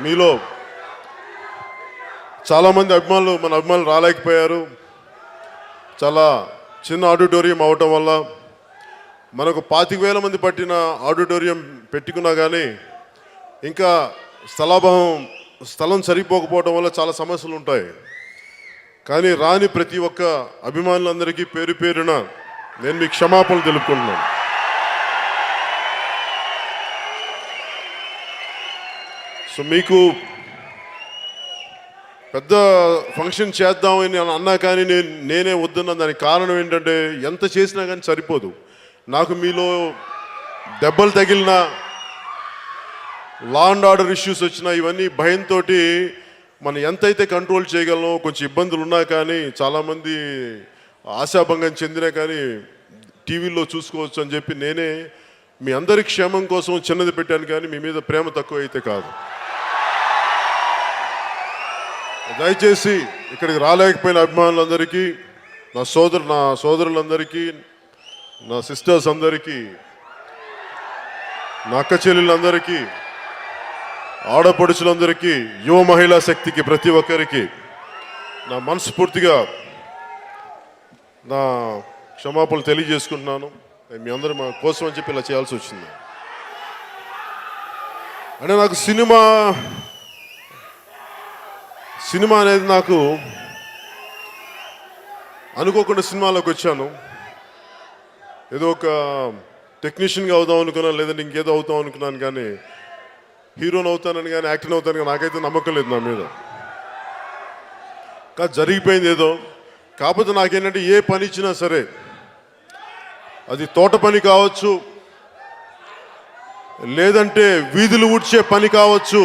మీలో చాలామంది మన అభిమానులు రాలేకపోయారు. చాలా చిన్న ఆడిటోరియం అవటం వల్ల మనకు 25,000 మంది పట్టిన ఆడిటోరియం పెట్టుకున్నా కానీ ఇంకా స్థలం సరిపోకపోవడం వల్ల చాలా సమస్యలు ఉంటాయి. కానీ రాని ప్రతి ఒక్క అభిమానులందరికీ పేరు పేరున నేను మీకు క్షమాపణలు తెలుపుకుంటున్నాను. సో మీకు పెద్ద ఫంక్షన్ చేద్దామని అన్నా కానీ నేనే వద్దున్నా. దానికి కారణం ఏంటంటే ఎంత చేసినా కానీ సరిపోదు. నాకు మీలో దెబ్బలు తగిలిన, లా అండ్ ఆర్డర్ ఇష్యూస్ వచ్చినా ఇవన్నీ భయంతో మనం ఎంతైతే కంట్రోల్ చేయగలమో కొంచెం ఇబ్బందులు ఉన్నా కానీ చాలామంది ఆశాభంగం చెందినా కానీ టీవీలో చూసుకోవచ్చు అని చెప్పి నేనే మీ అందరి క్షేమం కోసం చిన్నది పెట్టాను. కానీ మీ మీద ప్రేమ తక్కువ అయితే కాదు. దయచేసి ఇక్కడికి రాలేకపోయిన అభిమానులందరికీ, నా సోదరులందరికీ, నా సిస్టర్స్ అందరికీ, నా అక్క చెల్లెళ్ళందరికీ, ఆడపడుచులందరికీ, యువ మహిళా శక్తికి ప్రతి ఒక్కరికి నా మనస్ఫూర్తిగా నా క్షమాపణలు తెలియజేసుకుంటున్నాను. మీ అందరూ మా కోసం అని చెప్పి ఇలా చేయాల్సి వచ్చింది. అంటే నాకు సినిమా అనేది నాకు అనుకోకుండా సినిమాలోకి వచ్చాను. ఏదో ఒక టెక్నీషియన్గా అవుదాం అనుకున్నాను, లేదంటే ఇంకేదో అవుతాం అనుకున్నాను. కానీ హీరోని అవుతానని కానీ యాక్టర్ అవుతాను కానీ నాకైతే నమ్మకం లేదు నా మీద. కానీ జరిగిపోయింది ఏదో. కాకపోతే నాకేంటంటే ఏ పని ఇచ్చినా సరే, అది తోట పని కావచ్చు, లేదంటే వీధులు ఊడ్చే పని కావచ్చు,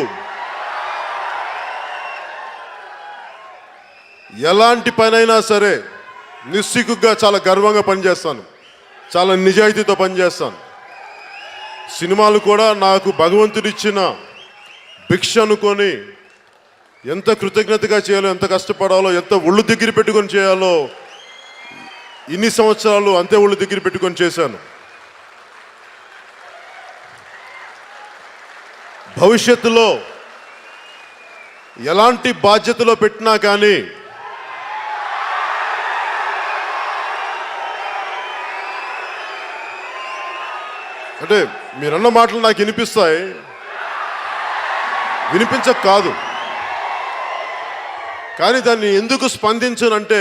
ఎలాంటి పని అయినా సరే నిస్సిగ్గుగా చాలా గర్వంగా పనిచేస్తాను, చాలా నిజాయితీతో పనిచేస్తాను. సినిమాలు కూడా నాకు భగవంతుడిచ్చిన భిక్ష అనుకొని ఎంత కృతజ్ఞతగా చేయాలో, ఎంత కష్టపడాలో, ఎంత ఒళ్ళు దగ్గర పెట్టుకొని చేయాలో ఇన్ని సంవత్సరాలు అంతే ఒళ్ళు దగ్గర పెట్టుకొని చేశాను. భవిష్యత్తులో ఎలాంటి బాధ్యతలో పెట్టినా కానీ అంటే మీరన్న మాటలు నాకు వినిపిస్తాయి, వినిపించక కాదు. కానీ దాన్ని ఎందుకు స్పందించనంటే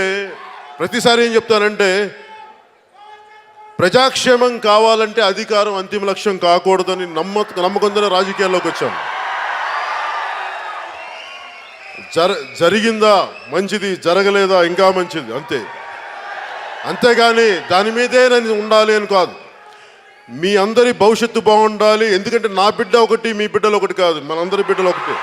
ప్రతిసారి ఏం చెప్తానంటే, ప్రజాక్షేమం కావాలంటే అధికారం అంతిమ లక్ష్యం కాకూడదని నమ్మకంతోనే రాజకీయాల్లోకి వచ్చాను. జరిగిందా మంచిది, జరగలేదా ఇంకా మంచిది, అంతే. అంతేగాని దాని మీదే నేను ఉండాలి అని కాదు. మీ అందరి భవిష్యత్తు బాగుండాలి. ఎందుకంటే నా బిడ్డ ఒకటి, మీ బిడ్డలు ఒకటి కాదు, మనందరి బిడ్డలు ఒకటి.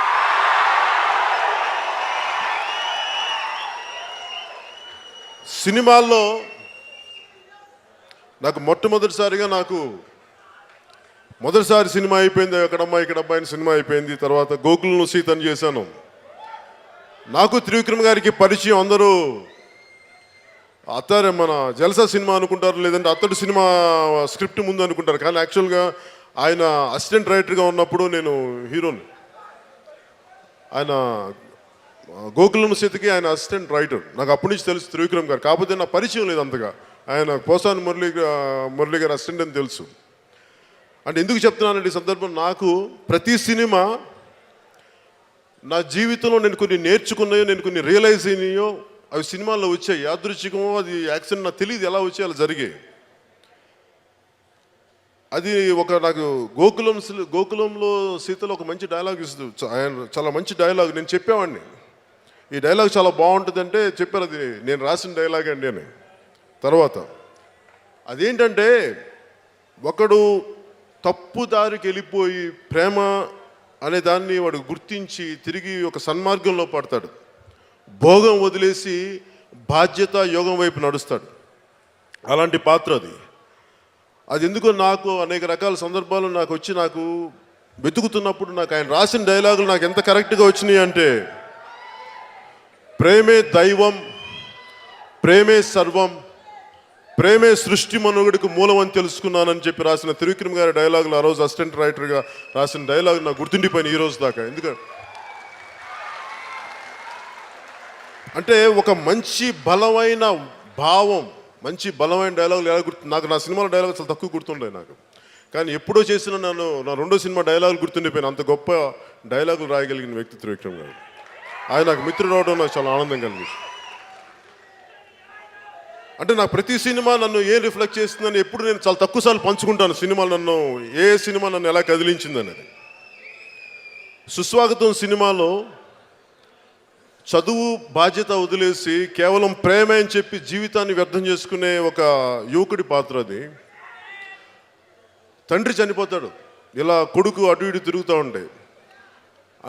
సినిమాల్లో నాకు మొదటిసారి సినిమా అయిపోయింది ఎక్కడమ్మా అని సినిమా అయిపోయింది. తర్వాత గోకులను సీతని చేశాను. నాకు త్రివిక్రమ్ గారికి పరిచయం అందరూ మన జల్సా సినిమా అనుకుంటారు, లేదంటే అతడు సినిమా స్క్రిప్ట్ ముందు అనుకుంటారు. కానీ యాక్చువల్గా ఆయన అసిస్టెంట్ రైటర్గా ఉన్నప్పుడు నేను హీరోని. ఆయన గోకులం సీతకి ఆయన అసిస్టెంట్ రైటర్. నాకు అప్పటి నుంచి తెలుసు త్రివిక్రమ్ గారు. కాకపోతే నా పరిచయం లేదు అంతగా. ఆయన పోసాని మురళి గారు అసిస్టెంట్ అని తెలుసు. అంటే ఎందుకు చెప్తున్నానంటే ఈ సందర్భం, నాకు ప్రతి సినిమా నా జీవితంలో నేను కొన్ని నేర్చుకున్నాయో, నేను కొన్ని రియలైజ్ అయినాయో అవి సినిమాల్లో వచ్చాయి. యాదృచ్ఛికమో అది యాక్సిడెంట్ నాకు తెలియదు, ఎలా వచ్చాయి అలా జరిగాయి. అది నాకు గోకులంలో సీతలో ఒక మంచి డైలాగ్ ఇస్తుంది. ఆయన చాలా మంచి డైలాగ్. నేను చెప్పేవాడిని ఈ డైలాగ్ చాలా బాగుంటుంది అంటే చెప్పారు, అది నేను రాసిన డైలాగ్ అండి అని. తర్వాత అదేంటంటే, ఒకడు తప్పు దారికి వెళ్ళిపోయి ప్రేమ అనే దాన్ని వాడు గుర్తించి తిరిగి ఒక సన్మార్గంలో పడతాడు. భోగం వదిలేసి బాధ్యత యోగం వైపు నడుస్తాడు. అలాంటి పాత్ర అది ఎందుకో నాకు అనేక రకాల సందర్భాలు నాకు వెతుకుతున్నప్పుడు నాకు ఆయన రాసిన డైలాగులు నాకు ఎంత కరెక్ట్గా వచ్చినాయి అంటే, ప్రేమే దైవం, ప్రేమే సర్వం, ప్రేమే సృష్టి మనుగడకు మూలం అని తెలుసుకున్నానని చెప్పి రాసిన త్రివిక్రమ్ గారి డైలాగులు, ఆ రోజు అసిస్టెంట్ రైటర్గా రాసిన డైలాగ్ నాకు గుర్తుండిపోయిన ఈ రోజు దాకా. ఎందుకంటే అంటే ఒక మంచి బలమైన భావం, మంచి బలమైన డైలాగులు ఎలా నాకు నా సినిమాలో డైలాగ్ చాలా తక్కువ గుర్తుండే నాకు. కానీ ఎప్పుడో చేసిన నా రెండో సినిమా డైలాగులు గుర్తుండిపోయాను. అంత గొప్ప డైలాగులు రాయగలిగిన వ్యక్తి త్రివిక్రమ్ గారు. ఆయన నాకు మిత్రుడు అవడం నాకు చాలా ఆనందం కలిగింది. అంటే నా ప్రతి సినిమా నన్ను ఏం రిఫ్లెక్ట్ చేస్తుందని ఎప్పుడు నేను చాలా తక్కువ సార్లు పంచుకుంటాను. సినిమా నన్ను ఎలా కదిలించింది అనేది. సుస్వాగతం సినిమాలో చదువు బాధ్యత వదిలేసి కేవలం ప్రేమ అని చెప్పి జీవితాన్ని వ్యర్థం చేసుకునే ఒక యువకుడి పాత్ర అది. తండ్రి చనిపోతాడు, ఇలా కొడుకు అటు ఇటు తిరుగుతూ ఉంటాయి.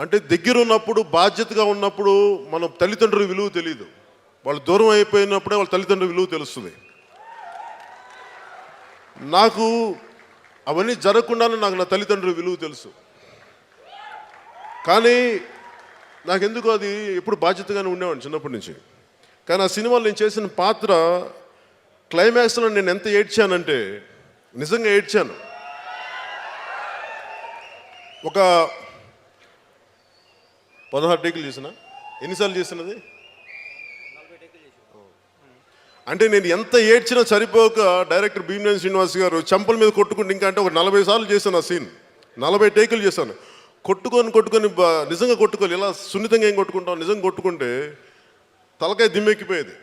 అంటే దగ్గర ఉన్నప్పుడు, బాధ్యతగా ఉన్నప్పుడు మన తల్లిదండ్రుల విలువ తెలియదు. వాళ్ళు దూరం అయిపోయినప్పుడే వాళ్ళ తల్లిదండ్రుల విలువ తెలుస్తుంది. నాకు అవన్నీ జరగకుండానే నాకు నా తల్లిదండ్రుల విలువ తెలుసు. కానీ నాకెందుకు అది ఎప్పుడు బాధ్యతగానే ఉండేవాడిని చిన్నప్పటి నుంచి. కానీ ఆ సినిమాలో నేను చేసిన పాత్ర క్లైమాక్స్లో నేను ఎంత ఏడ్చానంటే నిజంగా ఏడ్చాను. ఒక 16 టేకులు చేసిన. ఎన్నిసార్లు చేసినది? అంటే నేను ఎంత ఏడ్చినా సరిపోక డైరెక్టర్ భీమనేని శ్రీనివాస్ గారు చంపల మీద కొట్టుకుంటే ఇంకా అంటే ఒక 40 సార్లు చేశాను ఆ సీన్. 40 టేకులు చేశాను. కొట్టుకొని నిజంగా కొట్టుకోవాలి. ఇలా సున్నితంగా ఏం కొట్టుకుంటాం, నిజంగా కొట్టుకుంటే తలకాయ దిమ్మెక్కిపోయేది.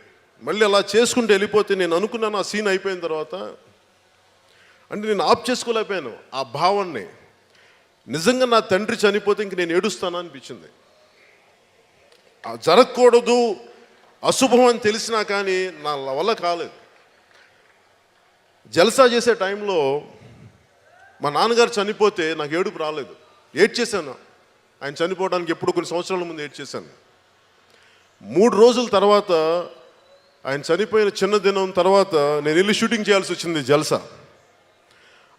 మళ్ళీ అలా చేసుకుంటూ వెళ్ళిపోతే నేను అనుకున్నాను ఆ సీన్ అయిపోయిన తర్వాత, అంటే నేను ఆఫ్ చేసుకోలేకపోయాను ఆ భావాన్ని. నిజంగా నా తండ్రి చనిపోతే ఇంక నేను ఏడుస్తాను అనిపించింది. జరగకూడదు, అశుభం అని తెలిసినా కానీ నా వల్ల కాలేదు. జల్సా చేసే టైంలో మా నాన్నగారు చనిపోతే నాకు ఏడుపు రాలేదు. ఏడ్చేశాను. ఆయన చనిపోవడానికి ఎప్పుడు కొన్ని సంవత్సరాల ముందు ఏడ్చేశాను. 3 రోజుల తర్వాత, ఆయన చనిపోయిన చిన్న దినం తర్వాత నేను వెళ్ళి షూటింగ్ చేయాల్సి వచ్చింది జల్సా.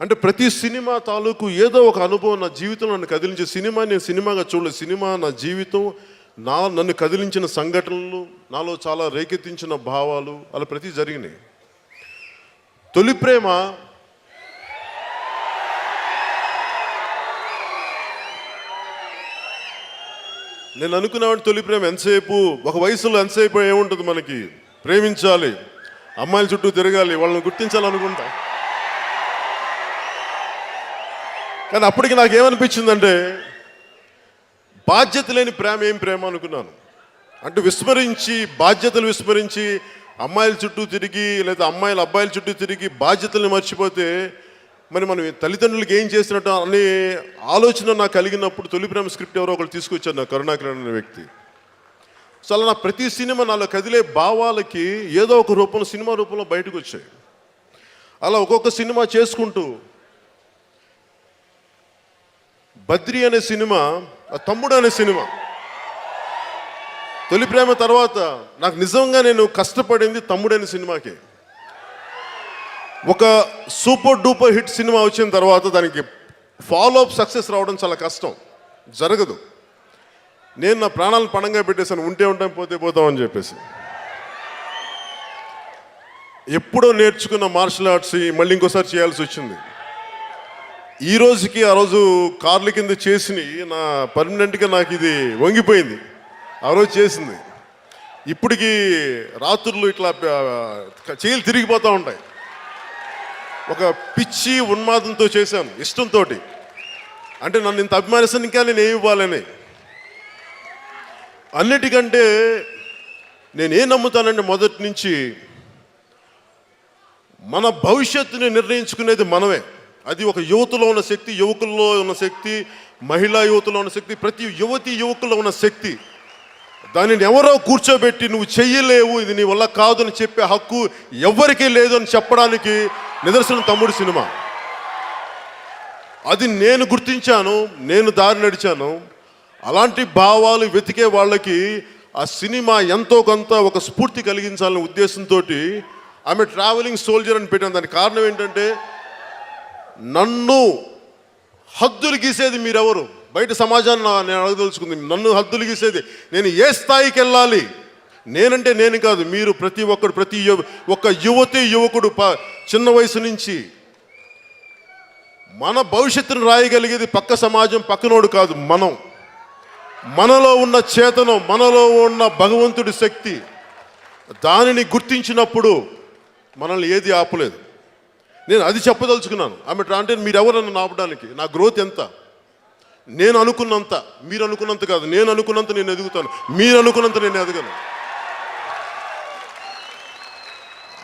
అంటే ప్రతి సినిమా తాలూకు ఏదో ఒక అనుభవం నా జీవితంలో నన్ను కదిలించే. సినిమా నేను సినిమాగా చూడలేదు. సినిమా నా జీవితం, నన్ను కదిలించిన సంఘటనలు, నాలో చాలా రేకెత్తించిన భావాలు, అలా ప్రతి జరిగినాయి. తొలి ప్రేమ నేను అనుకున్నాను. తొలి ప్రేమ ఎంతసేపు, ఒక వయసులో ఎంతసేపు ఏముంటుంది మనకి, ప్రేమించాలి, అమ్మాయిల చుట్టూ తిరగాలి, వాళ్ళని గుర్తించాలనుకుంటా. కానీ అప్పటికి నాకేమనిపించిందంటే బాధ్యత లేని ప్రేమ ఏం ప్రేమ అనుకున్నాను. అంటే బాధ్యతలు విస్మరించి అమ్మాయిల చుట్టూ తిరిగి, లేదా అమ్మాయిలు అబ్బాయిల చుట్టూ తిరిగి బాధ్యతల్ని మర్చిపోతే మరి మనం తల్లిదండ్రులకి ఏం చేసినట్టు అనే ఆలోచన నాకు కలిగినప్పుడు తొలి ప్రేమ స్క్రిప్ట్ ఎవరో ఒకరు తీసుకొచ్చారు, నా కరుణాకరన్ అనే వ్యక్తి. సో అలా నా ప్రతి సినిమా నాలో కదిలే భావాలకి ఏదో ఒక రూపంలో, సినిమా రూపంలో బయటకు వచ్చాయి. అలా ఒక్కొక్క సినిమా చేసుకుంటూ బద్రి అనే సినిమా, తమ్ముడు అనే సినిమా, తొలి ప్రేమ తర్వాత నాకు నిజంగా నేను కష్టపడింది తమ్ముడు అనే సినిమాకి. ఒక సూపర్ డూపర్ హిట్ సినిమా వచ్చిన తర్వాత దానికి ఫాలో అప్ సక్సెస్ రావడం చాలా కష్టం, జరగదు. నేను నా ప్రాణాలను పణంగా పెట్టేశాను, ఉంటే ఉంటాం పోతే పోతాం అని చెప్పేసి. ఎప్పుడో నేర్చుకున్న మార్షల్ ఆర్ట్స్ మళ్ళీ ఇంకోసారి చేయాల్సి వచ్చింది. ఈ రోజుకి ఆ రోజు కార్ల కింద చేసి నా పర్మనెంట్గా నాకు ఇది వంగిపోయింది. ఆ రోజు చేసింది ఇప్పటికి రాత్రులు ఇట్లా చేతులు తిరిగిపోతూ ఉంటాయి. ఒక పిచ్చి ఉన్మాదంతో చేశాను, ఇష్టంతో. అంటే నన్ను ఇంత అభిమానిస్తాను, ఇంకా నేను ఏమి ఇవ్వాలని. అన్నిటికంటే నేనేం నమ్ముతానంటే మొదటి నుంచి మన భవిష్యత్తుని నిర్ణయించుకునేది మనమే. అది ఒక యువతలో ఉన్న శక్తి, యువకుల్లో ఉన్న శక్తి, మహిళా యువతలో ఉన్న శక్తి, ప్రతి యువకుల్లో ఉన్న శక్తి. దానిని ఎవరో కూర్చోబెట్టి నువ్వు చెయ్యలేవు, ఇది నీ వల్ల కాదు అని చెప్పే హక్కు ఎవరికీ లేదు అని చెప్పడానికి నిదర్శనం తమ్ముడు సినిమా. అది నేను గుర్తించాను, నేను దారి నడిచాను. అలాంటి భావాలు వెతికే వాళ్ళకి ఆ సినిమా ఎంతో కొంత ఒక స్ఫూర్తి కలిగించాలనే ఉద్దేశంతో ఆమె ట్రావెలింగ్ సోల్జర్ అని పెట్టాను. దానికి కారణం ఏంటంటే, నన్ను హద్దులు గీసేది మీరెవరు, బయట సమాజాన్ని నేను అడగదలుచుకుంది. నన్ను హద్దులు గీసేది, నేను ఏ స్థాయికి వెళ్ళాలి, నేనంటే నేను కాదు, మీరు ప్రతి ఒక్కడు, ప్రతి ఒక్క యువకుడు చిన్న వయసు నుంచి మన భవిష్యత్తును రాయగలిగేది పక్క సమాజం, పక్కనోడు కాదు, మనం. మనలో ఉన్న చేతనం, మనలో ఉన్న భగవంతుడి శక్తి, దానిని గుర్తించినప్పుడు మనల్ని ఏది ఆపలేదు. నేను అది చెప్పదలుచుకున్నాను. అంటే మీరు ఎవరన్నా ఆపడానికి? నా గ్రోత్ ఎంత? నేను అనుకున్నంత, మీరు అనుకున్నంత కాదు. నేను అనుకున్నంత నేను ఎదుగుతాను, మీరు అనుకున్నంత నేను ఎదగను.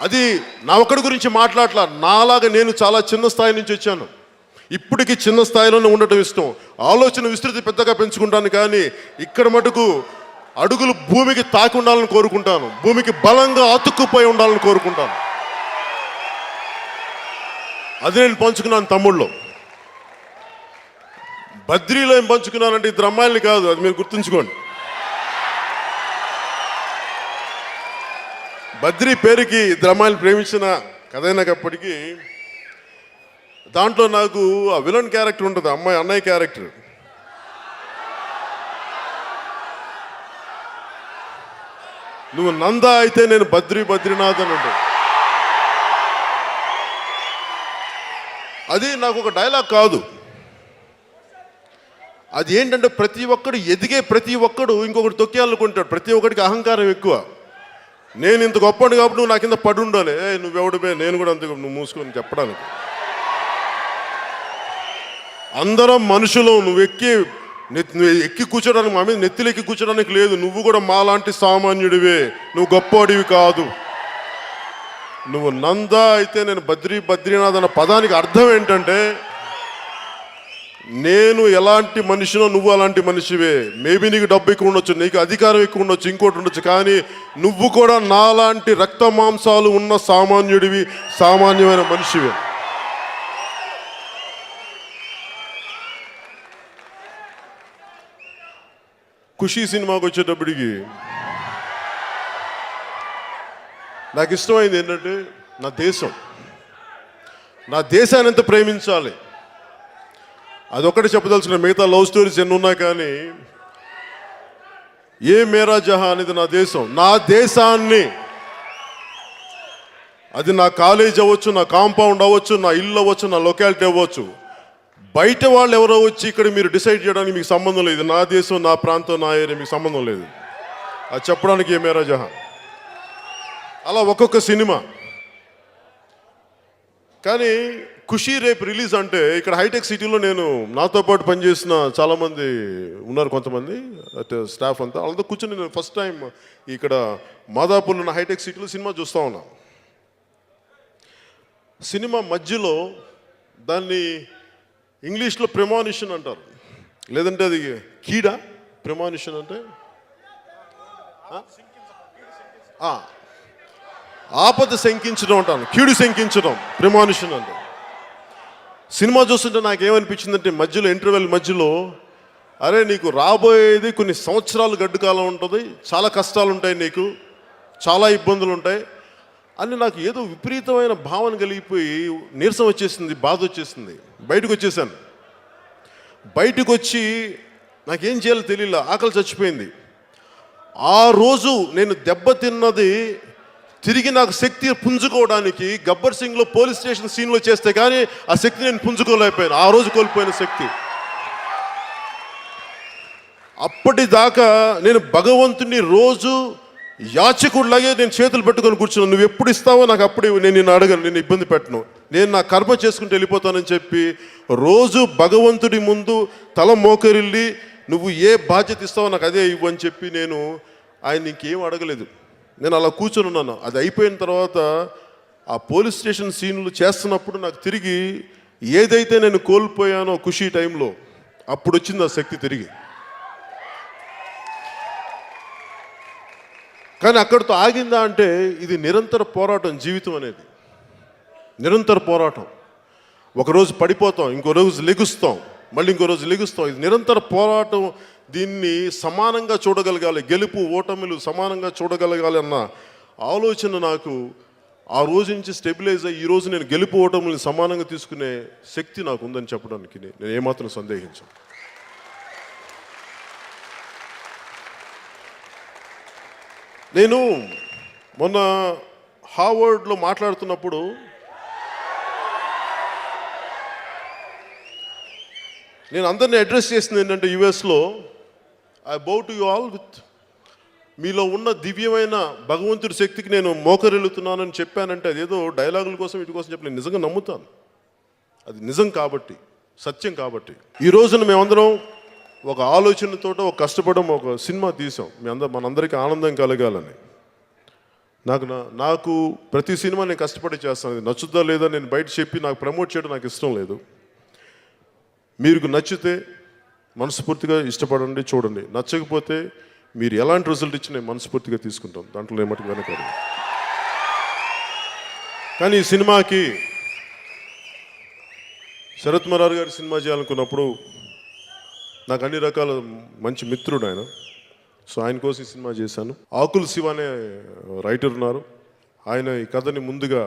అది నా ఒక్కడి గురించి మాట్లాడలా. నాలాగా నేను చాలా చిన్న స్థాయి నుంచి వచ్చాను. ఇప్పటికీ చిన్న స్థాయిలోనే ఉండటం ఇష్టం. ఆలోచన విస్తృతి పెద్దగా పెంచుకుంటాను, కానీ ఇక్కడ మటుకు అడుగులు భూమికి తాకి ఉండాలని కోరుకుంటాను. భూమికి బలంగా అతుక్కుపోయి ఉండాలని కోరుకుంటాను. అది నేను పంచుకున్నాను తమ్ముళ్ళు. బద్రీలో ఏం పంచుకున్నానంటే ఇద్దరు అమ్మాయిల్ని కాదు, అది మీరు గుర్తుంచుకోండి. బద్రీ పేరుకి ఇద్దరు అమ్మాయిలు ప్రేమించిన కథైనప్పటికీ దాంట్లో నాకు ఆ విలన్ క్యారెక్టర్ ఉంటుంది, అమ్మాయి అన్నయ్య క్యారెక్టర్. నువ్వు నంద అయితే నేను బద్రీనాథ్ అని ఉంటుంది. అది నాకు ఒక డైలాగ్ కాదు. అది ఏంటంటే ప్రతి ఒక్కడు ఎదిగే ప్రతి ఒక్కడు ఇంకొకటి తొక్కేయాలనుకుంటాడు. ప్రతి ఒక్కడికి అహంకారం ఎక్కువ. నేను ఇంత గొప్పని కాబట్టి నువ్వు నా కింద పడి ఉండాలి, నువ్వెవడిపోయి నేను కూడా అంతే, నువ్వు మూసుకొని చెప్పడానికి. అందరం మనుషులు. నువ్వు ఎక్కి కూర్చోడానికి, మా మీద నెత్తిలెక్కి కూర్చోడానికి లేదు. నువ్వు కూడా మాలాంటి సామాన్యుడివే, నువ్వు గొప్పవాడివి కాదు. నువ్వు నంద అయితే నేను బద్రీనాథ్ అన్న పదానికి అర్థం ఏంటంటే నేను ఎలాంటి మనిషినో నువ్వు అలాంటి మనిషివే. మేబీ నీకు డబ్బు ఎక్కువ ఉండొచ్చు, నీకు అధికారం ఎక్కువ ఉండొచ్చు, ఇంకోటి ఉండొచ్చు, కానీ నువ్వు కూడా నాలాంటి రక్త మాంసాలు ఉన్న సామాన్యుడివి, సామాన్యమైన మనిషివే. ఖుషీ సినిమాకి వచ్చేటప్పటికి నాకు ఇష్టమైంది ఏంటంటే నా దేశాన్ని ఎంత ప్రేమించాలి అదొక్కటి చెప్పదలుచుకున్న. మిగతా లవ్ స్టోరీస్ ఎన్ని ఉన్నా కానీ ఏ మేరా జహా అనేది నా దేశం. నా దేశాన్ని, అది నా కాలేజ్ అవ్వచ్చు, నా కాంపౌండ్ అవ్వచ్చు, నా ఇల్లు అవ్వచ్చు, నా లొకాలిటీ అవ్వచ్చు, బయట వాళ్ళు ఎవరో వచ్చి ఇక్కడ మీరు డిసైడ్ చేయడానికి మీకు సంబంధం లేదు. నా దేశం, నా ప్రాంతం, నా ఏరియా మీకు సంబంధం లేదు. అది చెప్పడానికి ఏ మేరా జహా. అలా ఒక్కొక్క సినిమా. కానీ ఖుషీ రేపు రిలీజ్ అంటే ఇక్కడ హైటెక్ సిటీలో నేను నాతో పాటు పనిచేసిన చాలామంది ఉన్నారు, కొంతమంది స్టాఫ్ అంతా. వాళ్ళతో కూర్చొని నేను ఫస్ట్ టైం ఇక్కడ మాదాపూర్లో ఉన్న హైటెక్ సిటీలో సినిమా చూస్తూ ఉన్నా. సినిమా మధ్యలో దాన్ని ఇంగ్లీష్లో ప్రెమానిషన్ అంటారు, లేదంటే అది కీడా. ప్రెమానిషన్ అంటే ఆపద శంకించడం అంటాను, కీడు శంకించడం ప్రెమానిషన్ అంటే. సినిమా చూస్తుంటే నాకేమనిపించిందంటే మధ్యలో ఇంటర్వెల్ మధ్యలో, అరే నీకు రాబోయేది కొన్ని సంవత్సరాలు గడ్డు కాలం ఉంటుంది, చాలా కష్టాలు ఉంటాయి, నీకు చాలా ఇబ్బందులు ఉంటాయి అని నాకు ఏదో విపరీతమైన భావన కలిగిపోయి నీరసం వచ్చేసింది, బాధ వచ్చేసింది. బయటకు వచ్చేసాను. బయటకు వచ్చి నాకేం చేయాలో తెలియలే, ఆకలి చచ్చిపోయింది. ఆ రోజు నేను దెబ్బతిన్నది తిరిగి నాకు శక్తి పుంజుకోవడానికి గబ్బర్ సింగ్లో పోలీస్ స్టేషన్ సీన్లో చేస్తే కానీ ఆ శక్తి నేను పుంజుకోలేకపోయాను. ఆ రోజు కోల్పోయిన శక్తి. అప్పటిదాకా నేను భగవంతుని రోజు యాచకుడిలాగే నేను చేతులు పెట్టుకొని కూర్చున్నాను. నువ్వు ఎప్పుడు ఇస్తావో నాకు అప్పుడు నేను నిన్ను అడగను, నేను ఇబ్బంది పెట్టను, నేను నా కర్మ చేసుకుంటూ వెళ్ళిపోతానని చెప్పి రోజు భగవంతుడి ముందు తల మోకరిల్లి నువ్వు ఏ బాధ్యత ఇస్తావో నాకు అదే ఇవ్వు అని చెప్పి నేను ఆయన ఇంకేం అడగలేదు. నేను అలా కూర్చొని ఉన్నాను. అది అయిపోయిన తర్వాత ఆ పోలీస్ స్టేషన్ సీన్లు చేస్తున్నప్పుడు నాకు తిరిగి ఏదైతే నేను కోల్పోయానో ఖుషీ టైంలో అప్పుడు వచ్చింది ఆ శక్తి తిరిగి. కానీ అక్కడితో ఆగిందా అంటే ఇది నిరంతర పోరాటం. జీవితం అనేది నిరంతర పోరాటం. ఒకరోజు పడిపోతాం, ఇంకో రోజు లెగుస్తాం, మళ్ళీ ఇంకో రోజు లెగుస్తాం. ఇది నిరంతర పోరాటం. దీన్ని సమానంగా చూడగలగాలి, గెలుపు ఓటమిలు సమానంగా చూడగలగాలి అన్న ఆలోచన నాకు ఆ రోజు నుంచి స్టెబిలైజ్ అయ్యి ఈరోజు నేను గెలుపు ఓటములను సమానంగా తీసుకునే శక్తి నాకు ఉందని చెప్పడానికి నేను ఏమాత్రం సందేహించాను. నేను మొన్న హార్వర్డ్లో మాట్లాడుతున్నప్పుడు నేను అందరినీ అడ్రస్ చేసింది ఏంటంటే యుఎస్లో I bow to you all with, మీలో ఉన్న దివ్యమైన భగవంతుడి శక్తికి నేను మోకరిల్లుతున్నానని చెప్పానంటే అదేదో డైలాగుల కోసం వీటి కోసం చెప్పి నేను నిజంగా నమ్ముతాను. అది నిజం కాబట్టి, సత్యం కాబట్టి. ఈ రోజున మేమందరం ఒక ఆలోచనతో ఒక కష్టపడడం, ఒక సినిమా తీసాం మనందరికీ ఆనందం కలగాలని. నాకు ప్రతి సినిమా నేను కష్టపడి చేస్తాను. అది నచ్చుద్దా లేదా నేను బయట చెప్పి నాకు ప్రమోట్ చేయడం నాకు ఇష్టం లేదు. మీకు నచ్చితే మనస్ఫూర్తిగా ఇష్టపడండి, చూడండి. నచ్చకపోతే మీరు ఎలాంటి రిజల్ట్ ఇచ్చి నేను మనస్ఫూర్తిగా తీసుకుంటాం, దాంట్లో ఏమట్టుకు వెనకాడు. కానీ ఈ సినిమాకి శరత్ మరార్ గారి సినిమా చేయాలనుకున్నప్పుడు నాకు అన్ని రకాల మంచి మిత్రుడు ఆయన. సో ఆయన కోసం ఈ సినిమా చేశాను. ఆకుల శివ అనే రైటర్ ఉన్నారు. ఆయన ఈ కథని ముందుగా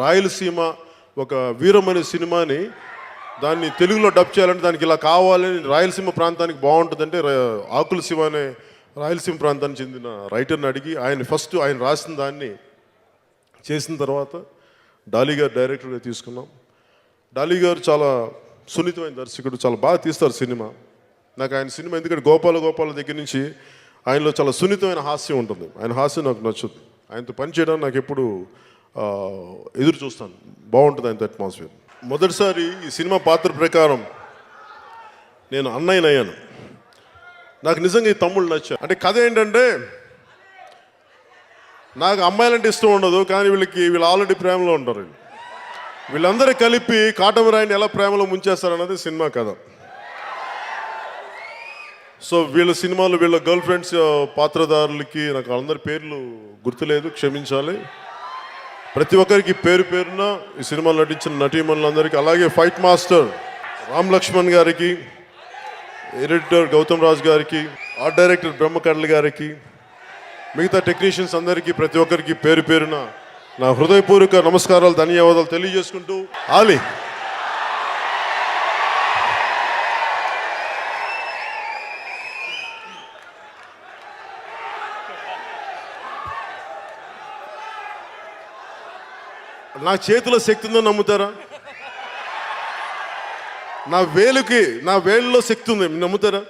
రాయలసీమ ఒక వీరమైన సినిమాని దాన్ని తెలుగులో డబ్ చేయాలంటే దానికి ఇలా కావాలని, రాయలసీమ ప్రాంతానికి బాగుంటుందంటే ఆకుల శివ అనే రాయలసీమ ప్రాంతానికి చెందిన రైటర్ని అడిగి ఆయన రాసిన దాన్ని చేసిన తర్వాత డాలీ గారు డైరెక్టర్గా తీసుకున్నాం. డాలీ గారు చాలా సున్నితమైన దర్శకుడు, చాలా బాగా తీస్తారు సినిమా. నాకు ఆయన సినిమా ఎందుకంటే గోపాల దగ్గర నుంచి ఆయనలో చాలా సున్నితమైన హాస్యం ఉంటుంది. ఆయన హాస్యం నాకు నచ్చుద్ది. ఆయనతో పని చేయడానికి నాకు ఎప్పుడు ఎదురు చూస్తాను. బాగుంటుంది ఆయనతో అట్మాస్ఫియర్. మొదటిసారి ఈ సినిమా పాత్ర ప్రకారం నేను అన్నయ్యనయ్యాను. నాకు నిజంగా ఈ తమ్ముళ్ళు నచ్చారు. అంటే కథ ఏంటంటే, నాకు అమ్మాయిలంటే ఇష్టం ఉండదు, కానీ వీళ్ళు ఆల్రెడీ ప్రేమలో ఉంటారు. వీళ్ళందరూ కలిపి కాటమరాయిని ఎలా ప్రేమలో ముంచేస్తారన్నది సినిమా కథ. సో వీళ్ళ సినిమాలు వీళ్ళ గర్ల్ ఫ్రెండ్స్ పాత్రధారులకి నాకు అందరి పేర్లు గుర్తులేదు, క్షమించాలి. ప్రతి ఒక్కరికి పేరున ఈ సినిమాలో నటించిన నటీమణులందరికీ, అలాగే ఫైట్ మాస్టర్ రామ్ లక్ష్మణ్ గారికి, ఎడిటర్ గౌతమ్ రాజ్ గారికి, ఆర్ట్ డైరెక్టర్ బ్రహ్మకర్ల గారికి, మిగతా టెక్నీషియన్స్ అందరికీ ప్రతి ఒక్కరికి పేరున నా హృదయపూర్వక నమస్కారాలు, ధన్యవాదాలు తెలియజేసుకుంటూ, ఆలి నా చేతిలో శక్తి ఉందని నమ్ముతారా? నా వేలులో శక్తి ఉంది, నమ్ముతారా?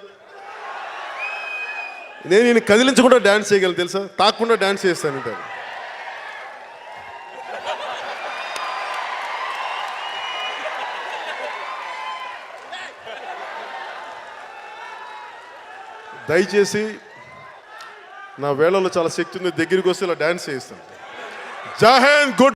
నేను కదిలించకుండా డ్యాన్స్ చేయగలను తెలుసా, తాకుండా డ్యాన్స్ చేస్తాను. అంటారు దయచేసి నా వేళలో చాలా శక్తి ఉంది, దగ్గరికి వస్తే ఇలా డ్యాన్స్ చేస్తాను. జై హింద్. గుడ్.